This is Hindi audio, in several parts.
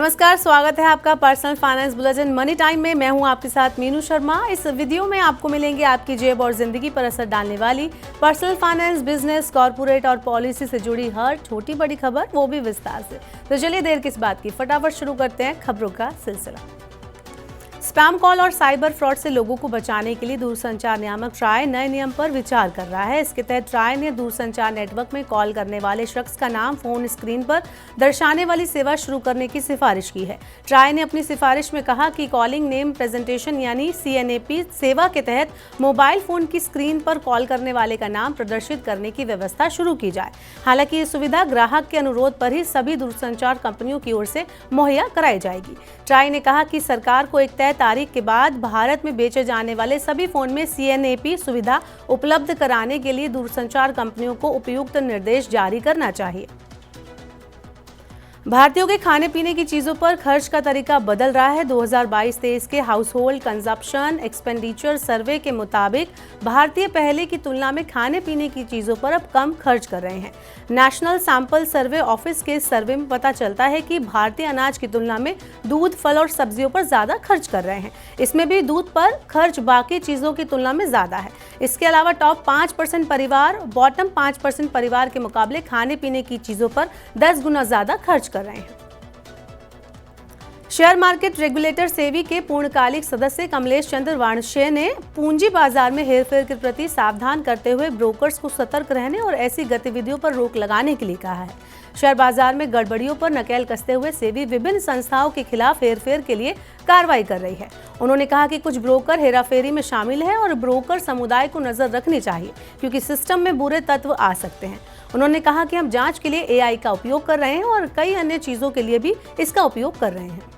नमस्कार, स्वागत है आपका personal finance bulletin money time में। मैं हूं आपके साथ मीनू शर्मा। इस वीडियो में आपको मिलेंगे आपकी जेब और जिंदगी पर असर डालने वाली पर्सनल फाइनेंस, बिजनेस, कॉर्पोरेट और पॉलिसी से जुड़ी हर छोटी बड़ी खबर, वो भी विस्तार से। तो चलिए देर किस बात की, फटाफट शुरू करते हैं खबरों का सिलसिला। स्पैम कॉल और साइबर फ्रॉड से लोगों को बचाने के लिए दूरसंचार नियामक ट्राई नए नियम पर विचार कर रहा है। इसके तहत ट्राई ने दूरसंचार नेटवर्क में कॉल करने वाले शख्स का नाम फोन स्क्रीन पर दर्शाने वाली सेवा शुरू करने की सिफारिश की है। ट्राई ने अपनी सिफारिश में कहा कि कॉलिंग नेम प्रेजेंटेशन यानी CNAP सेवा के तहत मोबाइल फोन की स्क्रीन पर कॉल करने वाले का नाम प्रदर्शित करने की व्यवस्था शुरू की जाए। हालांकि ये सुविधा ग्राहक के अनुरोध पर ही सभी दूरसंचार कंपनियों की ओर से मुहैया कराई जाएगी। ट्राई ने कहा कि सरकार को एक तय तारीख के बाद भारत में बेचे जाने वाले सभी फोन में CNAP सुविधा उपलब्ध कराने के लिए दूरसंचार कंपनियों को उपयुक्त निर्देश जारी करना चाहिए। भारतीयों के खाने पीने की चीजों पर खर्च का तरीका बदल रहा है। 2022-23 के हाउस होल्ड कंजप्शन एक्सपेंडिचर सर्वे के मुताबिक भारतीय पहले की तुलना में खाने पीने की चीजों पर अब कम खर्च कर रहे हैं। नेशनल सैंपल सर्वे ऑफिस के सर्वे में पता चलता है कि भारतीय अनाज की तुलना में दूध, फल और सब्जियों पर ज्यादा खर्च कर रहे हैं। इसमें भी दूध पर खर्च बाकी चीजों की तुलना में ज्यादा है। इसके अलावा टॉप 5% परिवार बॉटम 5% परिवार के मुकाबले खाने पीने की चीजों पर 10 गुना ज्यादा खर्च कर रहे हैं। शेयर मार्केट रेगुलेटर सेबी के पूर्णकालिक सदस्य कमलेश चंद्र वाणिश्य ने पूंजी बाजार में हेरफेर के प्रति सावधान करते हुए ब्रोकर्स को सतर्क रहने और ऐसी गतिविधियों पर रोक लगाने के लिए कहा है। शेयर बाजार में गड़बड़ियों पर नकेल कसते हुए सेबी विभिन्न संस्थाओं के खिलाफ हेरफेर के लिए कार्रवाई कर रही है। उन्होंने कहा कि कुछ ब्रोकर हेराफेरी में शामिल हैं और ब्रोकर समुदाय को नजर रखनी चाहिए क्योंकि सिस्टम में बुरे तत्व आ सकते हैं। उन्होंने कहा कि हम जांच के लिए AI का उपयोग कर रहे हैं और कई अन्य चीजों के लिए भी इसका उपयोग कर रहे हैं।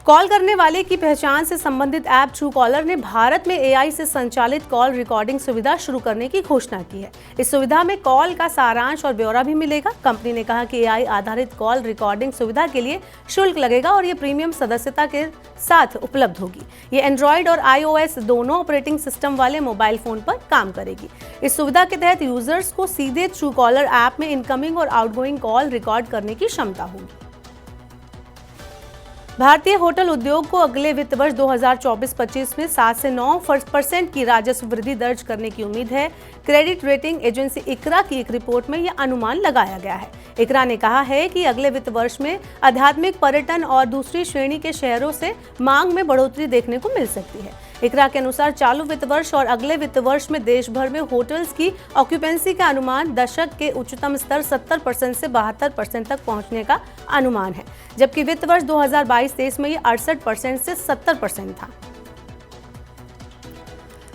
कॉल करने वाले की पहचान से संबंधित ऐप ट्रू कॉलर ने भारत में AI से संचालित कॉल रिकॉर्डिंग सुविधा शुरू करने की घोषणा की है। इस सुविधा में कॉल का सारांश और ब्यौरा भी मिलेगा। कंपनी ने कहा कि AI आधारित कॉल रिकॉर्डिंग सुविधा के लिए शुल्क लगेगा और ये प्रीमियम सदस्यता के साथ उपलब्ध होगी। ये एंड्रॉइड और iOS दोनों ऑपरेटिंग सिस्टम वाले मोबाइल फोन पर काम करेगी। इस सुविधा के तहत यूजर्स को सीधे ट्रू कॉलर ऐप में इनकमिंग और आउटगोइंग कॉल रिकॉर्ड करने की क्षमता होगी। भारतीय होटल उद्योग को अगले वित्त वर्ष 2024-25 में 7 से 9% की राजस्व वृद्धि दर्ज करने की उम्मीद है। क्रेडिट रेटिंग एजेंसी ICRA की एक रिपोर्ट में यह अनुमान लगाया गया है। ICRA ने कहा है कि अगले वित्त वर्ष में आध्यात्मिक, पर्यटन और दूसरी श्रेणी के शहरों से मांग में बढ़ोतरी देखने को मिल सकती है। ICRA के अनुसार चालू वित्त वर्ष और अगले वित्त वर्ष में देश भर में होटल्स की ऑक्यूपेंसी का अनुमान दशक के उच्चतम स्तर 70% से 72% तक पहुंचने का अनुमान है, जबकि वित्त वर्ष 2022-23 में ये 68% से 70% था।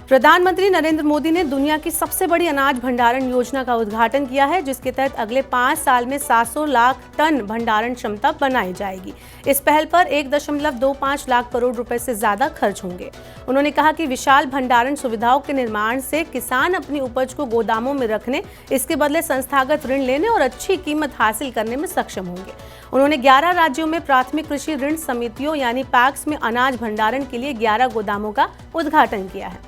प्रधानमंत्री नरेंद्र मोदी ने दुनिया की सबसे बड़ी अनाज भंडारण योजना का उद्घाटन किया है, जिसके तहत अगले 5 साल में 700 लाख टन भंडारण क्षमता बनाई जाएगी। इस पहल पर 1.25 लाख करोड़ रुपए से ज्यादा खर्च होंगे। उन्होंने कहा कि विशाल भंडारण सुविधाओं के निर्माण से किसान अपनी उपज को गोदामों में रखने, इसके बदले संस्थागत ऋण लेने और अच्छी कीमत हासिल करने में सक्षम होंगे। उन्होंने 11 राज्यों में प्राथमिक कृषि ऋण समितियों यानी पैक्स में अनाज भंडारण के लिए 11 गोदामों का उद्घाटन किया है।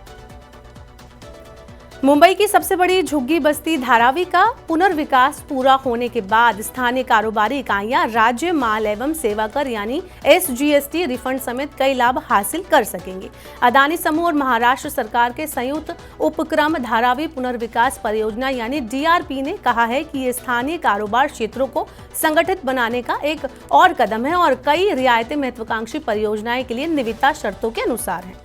मुंबई की सबसे बड़ी झुग्गी बस्ती धारावी का पुनर्विकास पूरा होने के बाद स्थानीय कारोबारी इकाइयां राज्य माल एवं सेवा कर यानी SGST रिफंड समेत कई लाभ हासिल कर सकेंगे। अदानी समूह और महाराष्ट्र सरकार के संयुक्त उपक्रम धारावी पुनर्विकास परियोजना यानी DRP ने कहा है कि ये स्थानीय कारोबार क्षेत्रों को संगठित बनाने का एक और कदम है और कई रियायतें महत्वाकांक्षी परियोजनाएं के लिए निविदा शर्तों के अनुसार हैं।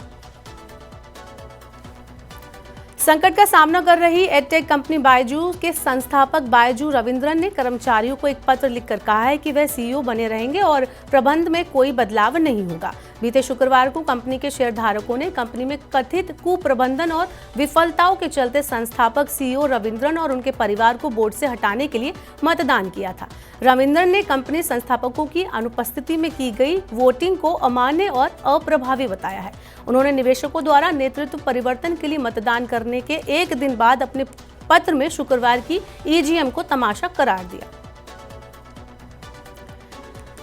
संकट का सामना कर रही एडटेक कंपनी बायजू के संस्थापक बायजू रविंद्रन ने कर्मचारियों को एक पत्र लिखकर कहा है कि वह CEO बने रहेंगे और प्रबंध में कोई बदलाव नहीं होगा। बीते शुक्रवार को कंपनी के शेयरधारकों ने कंपनी में कथित कुप्रबंधन और विफलताओं के चलते संस्थापक CEO रविंद्रन और उनके परिवार को बोर्ड से हटाने के लिए मतदान किया था। रविंद्रन ने कंपनी संस्थापकों की अनुपस्थिति में की गई वोटिंग को अमान्य और अप्रभावी बताया है। उन्होंने निवेशकों द्वारा नेतृत्व परिवर्तन के लिए मतदान करने के एक दिन बाद अपने पत्र में शुक्रवार की EGM को तमाशा करार दिया।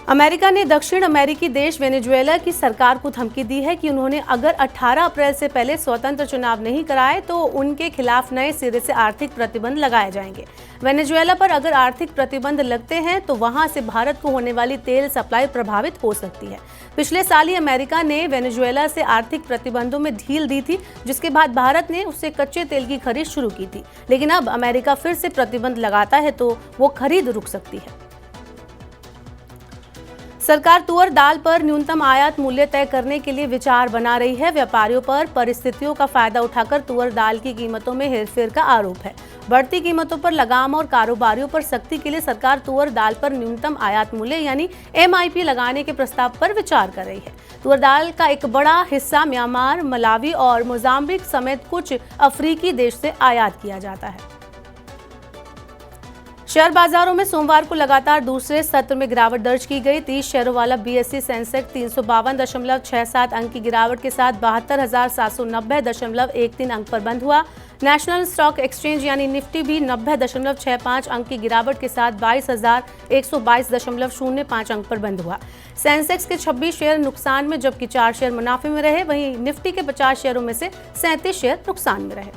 अमेरिका ने दक्षिण अमेरिकी देश वेनेजुएला की सरकार को धमकी दी है कि उन्होंने अगर 18 अप्रैल से पहले स्वतंत्र चुनाव नहीं कराए तो उनके खिलाफ नए सिरे से आर्थिक प्रतिबंध लगाए जाएंगे। वेनेजुएला पर अगर आर्थिक प्रतिबंध लगते हैं तो वहां से भारत को होने वाली तेल सप्लाई प्रभावित हो सकती है। पिछले साल ही अमेरिका ने वेनेजुएला से आर्थिक प्रतिबंधों में ढील दी थी, जिसके बाद भारत ने उससे कच्चे तेल की खरीद शुरू की थी। लेकिन अब अमेरिका फिर से प्रतिबंध लगाता है तो वो खरीद रुक सकती है। सरकार तुअर दाल पर न्यूनतम आयात मूल्य तय करने के लिए विचार बना रही है। व्यापारियों पर परिस्थितियों का फायदा उठाकर तुअर दाल की कीमतों में हेरफेर का आरोप है। बढ़ती कीमतों पर लगाम और कारोबारियों पर सख्ती के लिए सरकार तुअर दाल पर न्यूनतम आयात मूल्य यानी MIP लगाने के प्रस्ताव पर विचार कर रही है। तुअर दाल का एक बड़ा हिस्सा म्यांमार, मलावी और मोजाम्बिक समेत कुछ अफ्रीकी देश से आयात किया जाता है। शेयर बाजारों में सोमवार को लगातार दूसरे सत्र में गिरावट दर्ज की गई। 30 शेयरों वाला BSE सेंसेक्स 352.67 अंक की गिरावट के साथ 72,790.13 अंक पर बंद हुआ। नेशनल स्टॉक एक्सचेंज यानी निफ्टी भी 90.65 अंक की गिरावट के साथ 22,122.05 अंक पर बंद हुआ। सेंसेक्स के 26 शेयर नुकसान में जबकि 4 शेयर मुनाफे में रहे। वहीं निफ्टी के 50 शेयरों में से 37 शेयर नुकसान में रहे।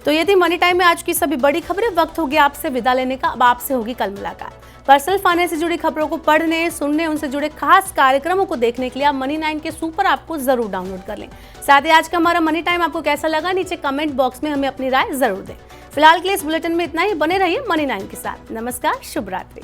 तो ये थी मनी टाइम में आज की सभी बड़ी खबरें। वक्त हो गया आपसे विदा लेने का। अब आपसे होगी कल मुलाकात। पर्सनल फाइनेंस से जुड़ी खबरों को पढ़ने, सुनने, उनसे जुड़े खास कार्यक्रमों को देखने के लिए आप मनी 9 के सुपर ऐप को जरूर डाउनलोड कर लें। साथ ही आज का हमारा मनी टाइम आपको कैसा लगा, नीचे कमेंट बॉक्स में हमें अपनी राय जरूर दें। फिलहाल के लिए इस बुलेटिन में इतना ही। बने रहिए मनी 9 के साथ। नमस्कार, शुभ रात्रि।